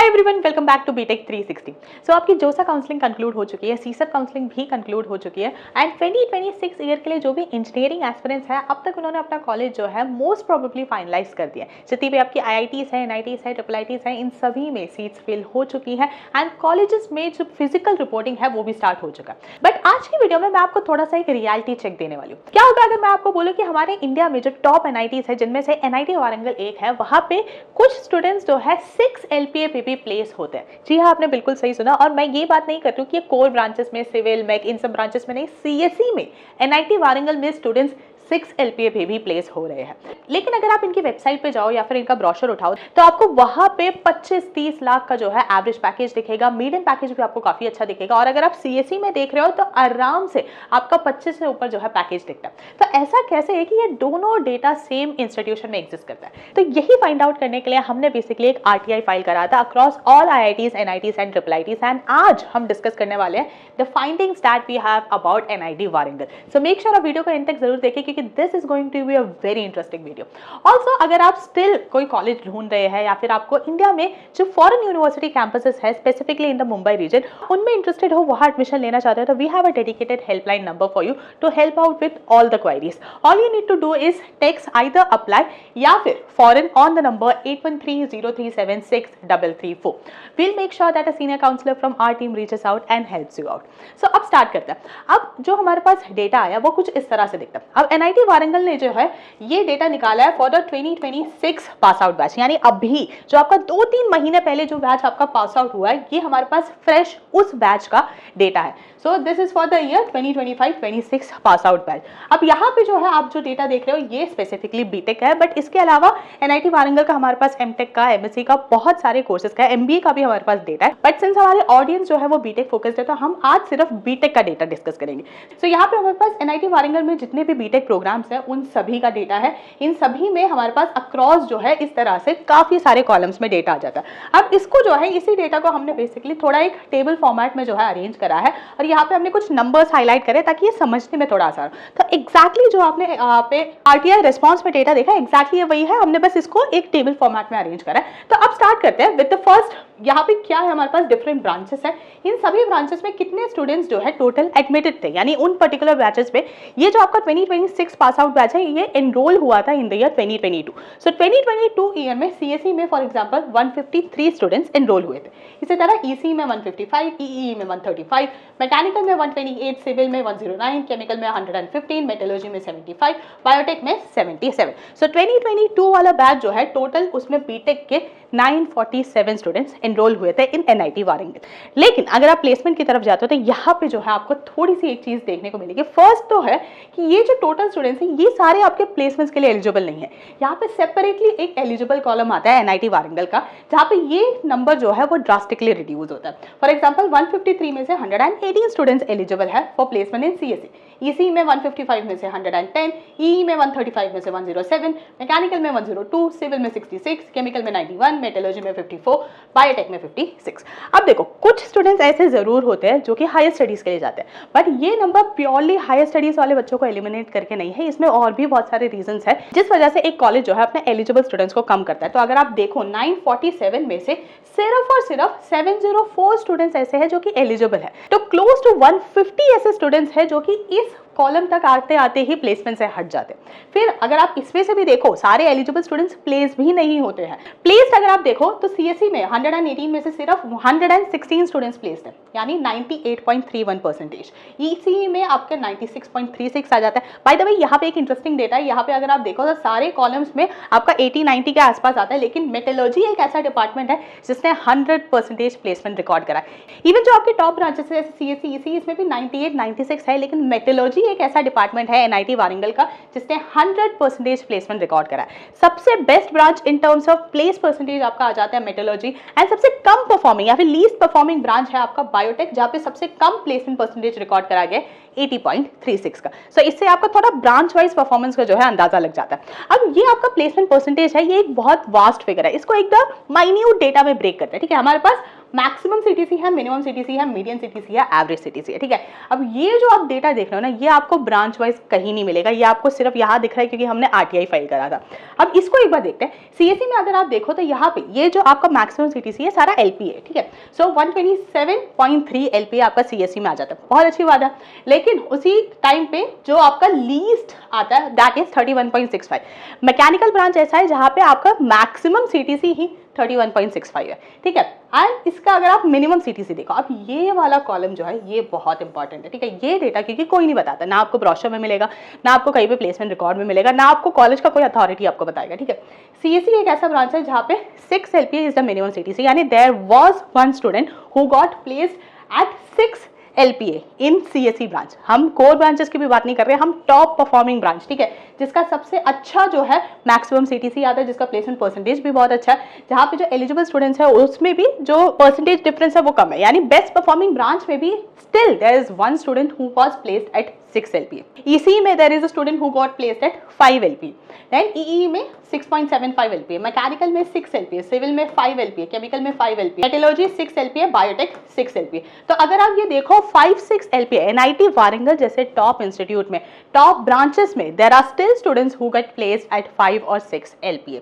Everyone, welcome back to BTech 360। So आपकी JoSAA counselling conclude हो चुकी है, सीसर काउंसलिंग भी कंक्लूड हो चुकी है एंड 2026 ईयर के लिए जो भी इंजीनियरिंग एस्पिरेंट्स है अब तक उन्होंने अपना कॉलेज जो है मोस्ट प्रोबेबली फाइनलाइज कर दिया है। जितनी भी आपकी आईआईटीज है, एनआईटीज है, ट्रिपल आईटीज है, इन सभी में सीट्स फिल हो चुकी है एंड कॉलेजेस में जो फिजिकल रिपोर्टिंग है वो भी स्टार्ट हो चुका है। बट आज की वीडियो में मैं आपको थोड़ा सा एक रियलिटी चेक देने वाली हूँ। क्या होगा अगर मैं आपको बोलूँ कि हमारे इंडिया में जो टॉप एनआईटीज है, जिनमें से एनआईटी वारंगल एक है, वहां पे कुछ स्टूडेंट्स जो है 6 LPA पे प्लेस होते हैं। जी हाँ, आपने बिल्कुल सही सुना। और मैं ये बात नहीं कर रही हूँ कि कोर ब्रांचेस में, सिविल, मैक, इन सब ब्रांचेस में नहीं, सीएसई में एनआईटी वारंगल में स्टूडेंट्स 6 LPA पे भी प्लेस हो रहे हैं। लेकिन अगर आप इनकी वेबसाइट पे जाओ या फिर इनका ब्रोशर उठाओ तो आपको वहां पे 25-30 लाख का जो है एवरेज पैकेज दिखेगा। मीडियम पैकेज भी आपको काफी अच्छा दिखेगा। और अगर आप सीएसई में देख रहे हो तो आराम से आपका 25 से ऊपर जो है पैकेज दिखता है। तो ऐसा कैसे है कि ये दोनों डेटा सेम इंस्टीट्यूशन में एग्जिस्ट करता है? तो यही फाइंड आउट करने के लिए हमने बेसिकली एक RTI फाइल करा था across all IITs, NITs and triple ITs. And आज हम डिस्कस करने वाले हैं the findings that we have about NIT Warangal. So make sure आप वीडियो को एंड तक जरूर देखें क्योंकि this is going to be a very interesting video. Also अगर आप स्टिल कोई कॉलेज ढूंढ रहे हैं या फिर आपको इंडिया में जो फॉरेन यूनिवर्सिटी कैंपसेस है, specifically in the Mumbai region, उनमें इंटरेस्टेड हो, वहां एडमिशन लेना चाहते हो, तो we have a dedicated helpline number for you to help out with all the queries. All you need to do is text either apply या फिर foreign on the number 8130376334। We'll make sure that a senior counselor from our team reaches out and helps you out. So अब start करते हैं। अब जो हमारे पास data आया वो कुछ इस तरह से दिखता है। अब NIT वारंगल ने जो है ये डेटा निकाला है for the 2026 pass out batch, यानी अभी जो आपका 2-3 महीने पहले जो बैच आपका पास आउट हुआ है, ये हमारे पास फ्रेश उस बैच का डेटा है। So this is for the year 2025-26 pass out batch. अब यहाँ पे जो है आप जो डेटा देख रहे हो ये स्पेसिफिकली बीटेक है, बट इसके अलावा NIT वारंगल का हमारे पास एमटेक का, MSc का, बहुत सारे कोर्सेज का, MBA का भी हमारे पास डेटा है। बट सिंस हमारे ऑडियंस जो है वो बीटेक फोकस्ड है तो हम आज सिर्फ बीटेक का डेटा डिस्कस करेंगे। सो यहाँ पे हमारे पास NIT वारंगल में जितने भी बीटेक प्रोग्राम्स हैं उन सभी का डेटा है। इन सभी में हमारे पास अक्रॉस जो है इस तरह से काफी सारे कॉलम्स में डेटा आ जाता है। अब इसको जो है इसी डेटा को हमने बेसिकली थोड़ा एक टेबल फॉर्मेट में जो है अरेंज करा है और यहाँ पे हमने कुछ नंबर्स हाईलाइट करे ताकि ये समझने में थोड़ा आसान हो। तो एग्जैक्टली जो आपने यहाँ पे RTI रेस्पॉन्स में डेटा देखा, एग्जैक्टली वही है। हमने बस इसको एक टेबल फॉर्मेट में अरेंज करा है। तो अब स्टार्ट करते हैं विद द फर्स्ट। यहाँ पे क्या है, हमारे पास डिफरेंट ब्रांचेस है। इन सभी ब्रांचेस में कितने स्टूडेंट्स जो है टोटल एडमिटेड थे, यानी उन पर्टिकुलर बैचेस में। ये जो आपका 2026 पास आउट बैच है ये एनरोल हुआ था in the year 2022। So 2022 year में CSE में फॉर एग्जांपल 153 स्टूडेंट्स एनरोल हुए थे। इसी तरह EC में 155, EE में 135, मैकेनिकल में 128, सिविल में 109, केमिकल में 115, मेटलर्जी में 75, बायोटेक में 77। सो 2022 वाला बैच जो है टोटल उसमें बीटेक के 947 स्टूडेंट्स एनरोल हुए थे इन NIT वारंगल। लेकिन अगर आप प्लेसमेंट की तरफ जाते हो तो यहाँ पे जो है आपको थोड़ी सी एक चीज देखने को मिलेगी। फर्स्ट तो है कि ये जो टोटल स्टूडेंट्स हैं ये सारे आपके प्लेसमेंट्स के लिए एलिजिबल नहीं है। यहाँ पे सेपरेटली एक एलिजिबल कॉलम आता है NIT वारंगल का, जहाँ पे ये नंबर जो है वो ड्रास्टिकली रिड्यूस होता है। फॉर एग्जाम्पल 153 में से 118 स्टूडेंट्स एलिजिबल है for placement in CSE, EC में 155 में से 110, EE में 135 में से 107, मैकेनिकल में 102, सिविल में 66, केमिकल में 91, मेटलर्जी में 54, बायोटेक में 56। अब देखो कुछ स्टूडेंट्स ऐसे जरूर होते हैं जो कि हायर स्टडीज के लिए जाते हैं, बट ये नंबर प्योरली हायर स्टडीज वाले बच्चों को एलिमिनेट करके नहीं है। इसमें और भी बहुत सारे रीजंस है जिस वजह से एक कॉलेज जो है अपने एलिजिबल स्टूडेंट्स को कम करता है। तो अगर आप देखो 947 में से सिर्फ और सिर्फ 704 स्टूडेंट्स ऐसे हैं जो कि एलिजिबल है। तो क्लोज टू 150 ऐसे स्टूडेंट्स हैं जो कि इस कॉलम तक आते आते ही प्लेसमेंट से हट जाते हैं। फिर अगर आप इसमें से भी देखो सारे एलिजिबल स्टूडेंट्स प्लेस भी नहीं होते हैं। प्लेस्ड अगर आप देखो तो CSE में 118 में से सिर्फ 116 स्टूडेंट्स प्लेस्ड हैं, यानी 98.31%। ECE में आपके 96.36 आ जाता है। बाय द वे यहाँ पे एक इंटरेस्टिंग डेटा है। यहाँ पे अगर आप देखो तो सारे कॉलम्स में आपका 80-90 के आसपास आता है, लेकिन मेटलर्जी एक ऐसा डिपार्टमेंट है जिसने 100% प्लेसमेंट रिकॉर्ड करा है। इवन जो आपके टॉप ब्रांचेस है CSE, ECE, इसमें भी 98-96 है, लेकिन मेटलर्जी एक ऐसा डिपार्टमेंट है NIT वारंगल का जिसने 100% प्लेसमेंट रिकॉर्ड करा है। सबसे best branch in terms of place percentage आपका आ जाता है मेटलर्जी, एंड सबसे कम परफॉर्मिंग या फिर लीस्ट परफॉर्मिंग ब्रांच है आपका बायोटेक, जहां पे सबसे कम प्लेसमेंट परसेंटेज रिकॉर्ड करा गया 80.36 का। सो इससे आपका थोड़ा ब्रांच वाइज परफॉर्मेंस का जो है अंदाजा लग जाता है। अब ये आपका प्लेसमेंट परसेंटेज है, ये एक बहुत वास्ट फिगर है। इसको एकदम माइन्यूट डेटा में ब्रेक करते हैं। ठीक है, हमारे पास मैक्सिमम सीटीसी है, मिनिमम सीटीसी है, मीडियन सीटीसी है, एवरेज सीटीसी है, ठीक है। अब ये जो आप डेटा देख रहे हो ना, ये आपको ब्रांच वाइज कहीं नहीं मिलेगा, ये आपको सिर्फ यहाँ दिख रहा है क्योंकि हमने आरटीआई फाइल करा था। अब इसको एक बार देखते हैं। सीएससी में अगर आप देखो तो यहाँ पे ये जो आपका मैक्सिमम सीटीसी है सारा एलपी है, ठीक है। सो 127.3 एलपी आपका सीएससी में आ जाता है, बहुत अच्छी बात है। लेकिन उसी टाइम पे जो आपका लीस्ट आता है दैट इज 31.65। मैकेनिकल ब्रांच ऐसा है जहाँ पे आपका मैक्सिमम सीटीसी ही 31.65 है, ठीक है। एंड इसका अगर आप मिनिमम सीटीसी देखो, अब ये वाला कॉलम जो है ये बहुत इंपॉर्टेंट है, ठीक है। ये डेटा क्योंकि कोई नहीं बताता, ना आपको ब्रोशर में मिलेगा, ना आपको कहीं पे प्लेसमेंट रिकॉर्ड में मिलेगा, ना आपको कॉलेज का कोई अथॉरिटी आपको बताएगा, ठीक है। सीएससी एक ऐसा ब्रांच है जहाँ पे 6 LPA is the minimum CTC, यानी there was one student who got placed at 6 LPA in CSC branch. हम कोर ब्रांचेस की भी बात नहीं कर रहे, हम टॉप परफॉर्मिंग ब्रांच, ठीक है, जिसका सबसे अच्छा जो है मैक्सिमम सीटीसी आता है, जिसका प्लेसमेंट परसेंटेज भी बहुत अच्छा है, जहाँ पे जो एलिजिबल स्टूडेंट्स है उसमें भी जो परसेंटेज डिफरेंस है वो कम है, यानी बेस्ट परफॉर्मिंग ब्रांच में भी still there is one student who was placed at 6 LPA. EC में there is a student who got placed at 5 LPA. Then EE में 6.75 LPA, मैकेनिकल में 6 LPA, सिविल में 5 LPA, केमिकल में 5 LPA, metallurgy 6 LPA, biotech 6 LPA. तो अगर आप ये देखो 5-6 LPA, NIT वारंगल जैसे टॉप इंस्टीट्यूट में, टॉप ब्रांचेस में there are still students who get placed at 5 और 6 LPA.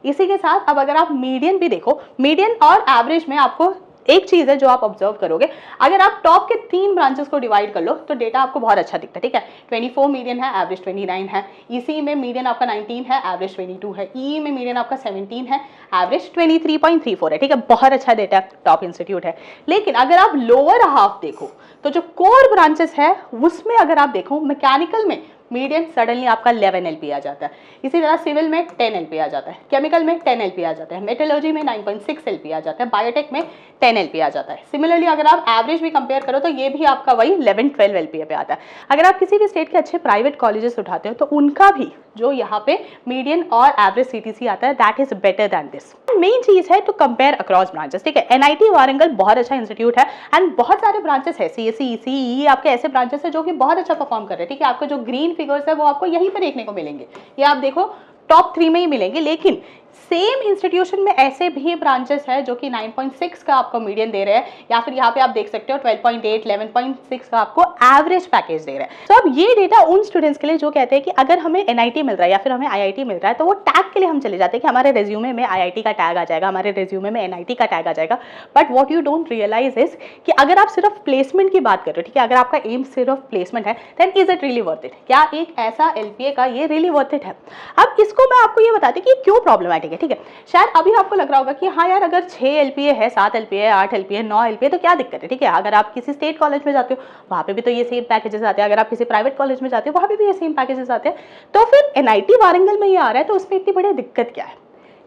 इसी के साथ अब अगर आप मीडियन भी देखो, मीडियन और एवरेज में आपको एक चीज है जो आप ऑब्जर्व करोगे, अगर आप टॉप के 3 ब्रांचेस को डिवाइड कर लो तो डेटा आपको बहुत अच्छा दिखता है, ठीक है। 24 मीडियन है, एवरेज 29 है। ईसी में मीडियन आपका 19 है, एवरेज 22 है। ई में मीडियन आपका 17 है, एवरेज 23.34 है, ठीक है। बहुत अच्छा डेटा, टॉप इंस्टीट्यूट है। लेकिन अगर आप लोअर हाफ देखो तो जो कोर ब्रांचेस है उसमें अगर आप देखो, मैकेनिकल में मीडियन सडनली आपका 11 LPA आ जाता है, इसी तरह सिविल में 10 LPA आ जाता है, केमिकल में 10 LPA आ जाता है, मेटलर्जी में 9.6 LPA आ जाता है, बायोटेक में 10 LPA आ जाता है। सिमिलरली अगर आप एवरेज भी कंपेयर करो तो ये भी आपका वही 11-12 LPA पे आता है। अगर आप किसी भी स्टेट के अच्छे प्राइवेट कॉलेजेस उठाते हो तो उनका भी जो यहाँ पे मीडियन और एवरेज सीटीसी आता है that is better than this. Main चीज है टू कंपेयर अक्रॉस ब्रांचेस, ठीक है। एनआईटी वारंगल बहुत अच्छा इंस्टीट्यूट है एंड बहुत सारे ब्रांचेस है, सीएससी, ईसी, आपके ऐसे ब्रांचेस है जो कि बहुत अच्छा परफॉर्म कर रहे हैं, ठीक है। आपको जो ग्रीन फिगर्स है वो आपको यहीं पर देखने को मिलेंगे, ये आप देखो टॉप 3 में ही मिलेंगे। लेकिन सेम इंस्टीट्यूशन में ऐसे भी ब्रांचेस है जो कि 9.6 का आपको मीडियन दे रहे हैं, या फिर यहाँ पे आप देख सकते हो 12.8, 11.6 का आपको एवरेज पैकेज दे रहे हैं। तो अब ये डेटा उन स्टूडेंट्स के लिए जो कहते हैं कि अगर हमें एनआईटी मिल रहा है या फिर हमें आईआईटी मिल रहा है तो वो टैग के लिए हम चले जाते हैं कि हमारे रेज्यूमे में आईआईटी का टैग आ जाएगा, हमारे रेज्यूमे में एनआईटी का टैग आ जाएगा। But what you don't realise is कि अगर आप सिर्फ प्लेसमेंट की बात कर रहे हो, ठीक है, अगर आपका एम सिर्फ प्लेसमेंट है then is it really worth it? क्या एक ऐसा एलपीए का ये रियली वर्थ इट है? अब इसको मैं आपको ये बताती कि क्यों प्रॉब्लमैटिक है, ठीक है। शायद अभी आपको लग रहा होगा कि हाँ यार, अगर 6 LPA है, 7 LPA है, 8 LPA है, 9 LPA तो क्या दिक्कत है, ठीक है। अगर आप किसी स्टेट कॉलेज में जाते हो वहाँ पे भी तो ये सेम पैकेजेस आते हैं, अगर आप किसी प्राइवेट कॉलेज में जाते हो वहाँ पे भी ये सेम पैकेजेस आते हैं, तो फिर एनआईटी वारंगल में ये आ रहा है तो उसमें इतनी बड़ी दिक्कत क्या है,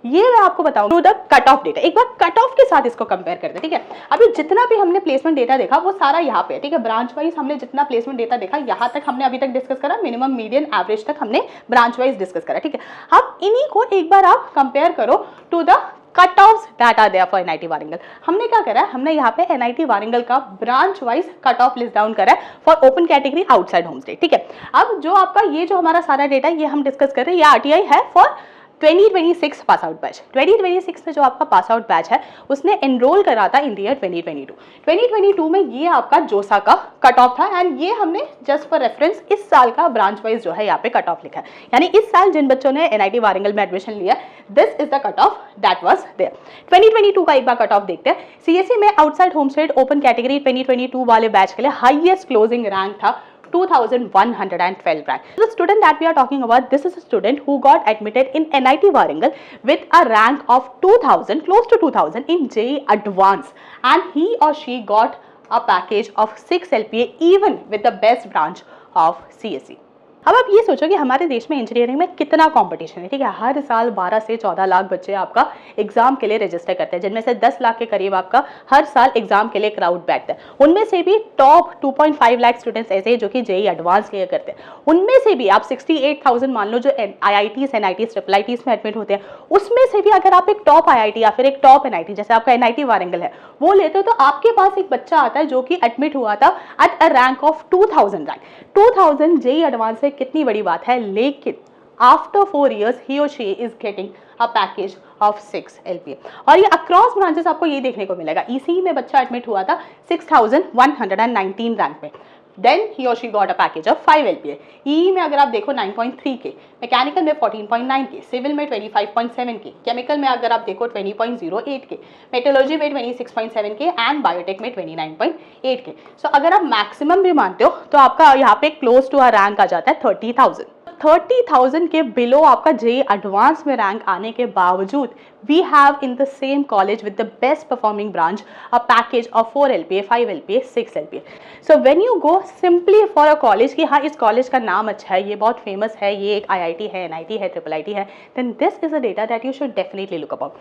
ये मैं आपको बताऊंगा। To the cut off data, एक बार कट ऑफ के साथ इसको कंपेयर करते हैं, ठीक है। अभी जितना भी हमने प्लेसमेंट डेटा देखा वो सारा यहाँ पे है, ठीक है। ब्रांच वाइज हमने जितना प्लेसमेंट डेटा देखा यहाँ तक हमने अभी तक डिस्कस करा, मिनिमम मीडियन एवरेज तक हमने ब्रांच वाइज डिस्कस करा, ठीक है। अब इन्हीं को एक बार आप कंपेयर करो to the cut off that are there for NIT Warangal. हमने क्या करा है, हमने यहाँ पे एनआईटी वारंगल का branch wise cut off list down करा है for open category outside home state, ठीक है। अब जो आपका ये जो हमारा सारा डेटा ये हम डिस्कस कर रहे हैं, ये आरटीआई है फॉर 2026 पास आउट बैच। 2026 में जो आपका पास आउट बैच है उसने एनरोल करा था इन ईयर 2022 में ये आपका जोसा का कट ऑफ था एंड ये हमने जस्ट फॉर रेफरेंस इस साल का ब्रांच वाइज जो है यहाँ पे कट ऑफ लिखा है, यानी इस साल जिन बच्चों ने एनआईटी वारंगल में एडमिशन लिया this is the cut off that was there. 2022 का एक बार कट ऑफ देखते हैं। सीएससी में outside home state open category 2022 वाले बैच के लिए हाईएस्ट क्लोजिंग रैंक था 2112 rank. The student that we are talking about, this is a student who got admitted in NIT Warangal with a rank of 2000, close to 2000 in JEE Advanced, and he or she got a package of 6 LPA even with the best branch of CSE. अब आप ये सोचो कि हमारे देश में engineering में कितना कंपटीशन है, ठीक है। हर साल 12 से 14 लाख बच्चे आपका एग्जाम के लिए रजिस्टर करते हैं, जिनमें से 10 लाख के करीब आपका हर साल एग्जाम के लिए क्राउड बैठता है। उनमें से भी टॉप 2.5 लाख स्टूडेंट्स ऐसे जो कि जेई एडवांस क्लियर करते हैं, उनमें से भी आप 68,000 मान लो जो IITs, NITs, IITs में एडमिट होते हैं, उसमें से भी अगर आप एक टॉप IIT या फिर एक टॉप NIT जैसे आपका NIT वारंगल है वो लेते हो तो आपके पास एक बच्चा आता है जो कि एडमिट हुआ था at a rank of 2000 rank. 2000 JEE Advanced से कितनी बड़ी बात है, लेकिन after 4 years he or she is getting a package of 6 LPA। और ये अक्रॉस ब्रांचेस आपको ये देखने को मिलेगा। ECE में बच्चा एडमिट हुआ था 6119 रैंक में, देन ही और she got a package of 5 LPA। EE में अगर आप देखो 9.3 के, मैकेनिकल में 14.9 के, सिविल में 25.7 के, केमिकल में अगर आप देखो 20.08 के, मेटलर्जी में 26.7 के एंड बायोटेक में 29.8 के। सो अगर आप मैक्सिमम भी मानते हो तो आपका यहाँ पे क्लोज टू अ रैंक आ जाता है 30,000। 30,000 के बिलो आपका JEE एडवांस में रैंक आने के बावजूद we have in the same college with the best performing branch a package of 4 LPA, 5 LPA, 6 LPA. So when you go simply for a college कि हाँ इस कॉलेज का नाम अच्छा है, ये बहुत फेमस है, ये एक IIT है, NIT है, IIIT है, then this is a data that you should definitely look about.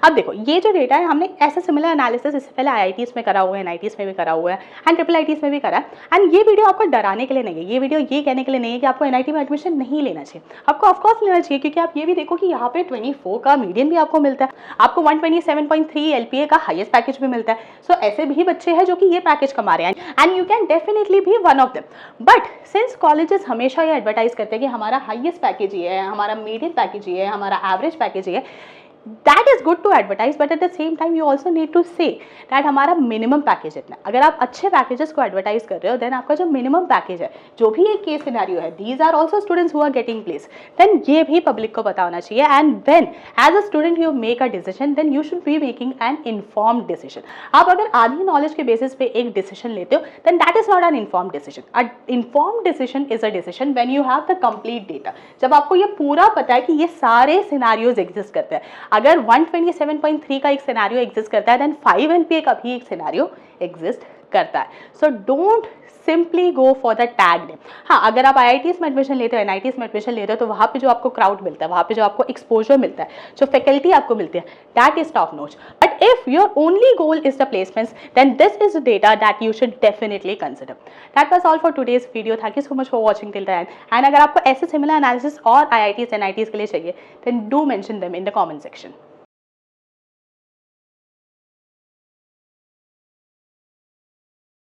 अब देखो ये जो डेटा है हमने ऐसा सिमिलर एनालिसिस इससे पहले IITs में करा हुआ है, NITs में भी करा हुआ है एंड IIITs में भी करा है। एंड ये वीडियो आपको डराने के लिए नहीं है, ये वीडियो ये कहने के लिए नहीं है कि आपको NIT में एडमिशन नहीं लेना चाहिए। आपको ऑफकोर्स लेना चाहिए, क्योंकि आप ये भी देखो कि यहाँ पे 24 का मीडियन भी आपको मिलता है, आपको 127.3 LPA का हाईएस्ट पैकेज भी मिलता है। सो ऐसे भी बच्चे हैं जो कि ये पैकेज कमा रहे हैं and you can definitely be one of them. But since colleges हमेशा ये एडवर्टाइज करते हैं कि हमारा हाईएस्ट पैकेज ये है, हमारा मीडियन पैकेज ये है, हमारा एवरेज पैकेज ये है, that is good to advertise, but at the same time you also need to say that हमारा मिनिमम पैकेज इतना। अगर आप अच्छे पैकेजेस को एडवर्टाइज कर रहे हो देन आपका जो मिनिमम पैकेज है, जो भी एक केस सिनेरियो है, these are also students who are getting placed, then ये भी पब्लिक को पता होना चाहिए। and when as a student you make a decision then you should be making an informed decision। आप अगर आधी नॉलेज के बेसिस पे एक डिसीजन लेते हो then that is not an informed decision। an informed decision is a decision when you have the complete data। जब आपको ये पूरा पता है कि ये सारे सिनेरियोज एग्जिस्ट करते हैं। अगर 127.3 का एक सिनेरियो एग्जिस्ट करता है देन 5 LPA का भी एक सिनेरियो एग्जिस्ट करता है। So don't simply go for the tag name. हाँ, अगर आप IITs में एडमिशन लेते हो, NITs में एडमिशन लेते हो, तो वहाँ पे जो आपको क्राउड मिलता है, वहाँ पे जो आपको एक्सपोजर मिलता है, जो फैकल्टी आपको मिलती है, that is top notch. But if your only goal is the placements then this is data that you should definitely consider. That was all for today's video. Thank you so much for watching till the end. And अगर आपको ऐसे similar analysis और IITs NITs के लिए चाहिए then do mention them in the comment section.